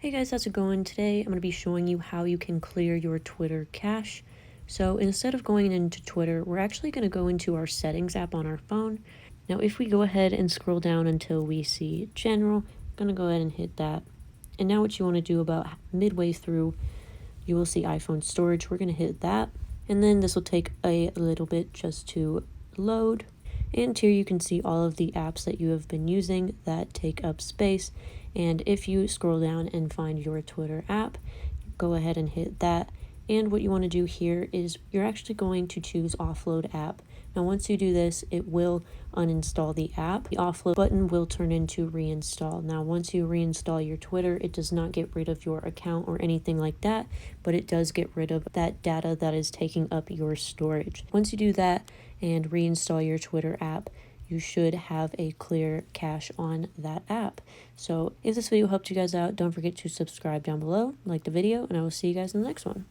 Hey guys, how's it going? Today I'm going to be showing you how you can clear your Twitter cache. So instead of going into Twitter, we're actually going to go into our settings app on our phone. Now if we go ahead and scroll down until we see general, I'm going to go ahead and hit that. And now what you want to do about midway through, you will see iPhone storage. We're going to hit that. And then this will take a little bit just to load. And here you can see all of the apps that you have been using that take up space. And if you scroll down and find your Twitter app, go ahead and hit that. And what you want to do here is you're actually going to choose offload app. Now once you do this, it will uninstall the app. The offload button will turn into reinstall. Now once you reinstall your Twitter, it does not get rid of your account or anything like that, but it does get rid of that data that is taking up your storage. Once you do that and reinstall your Twitter app, you should have a clear cache on that app. So if this video helped you guys out, don't forget to subscribe down below, like the video, and I will see you guys in the next one.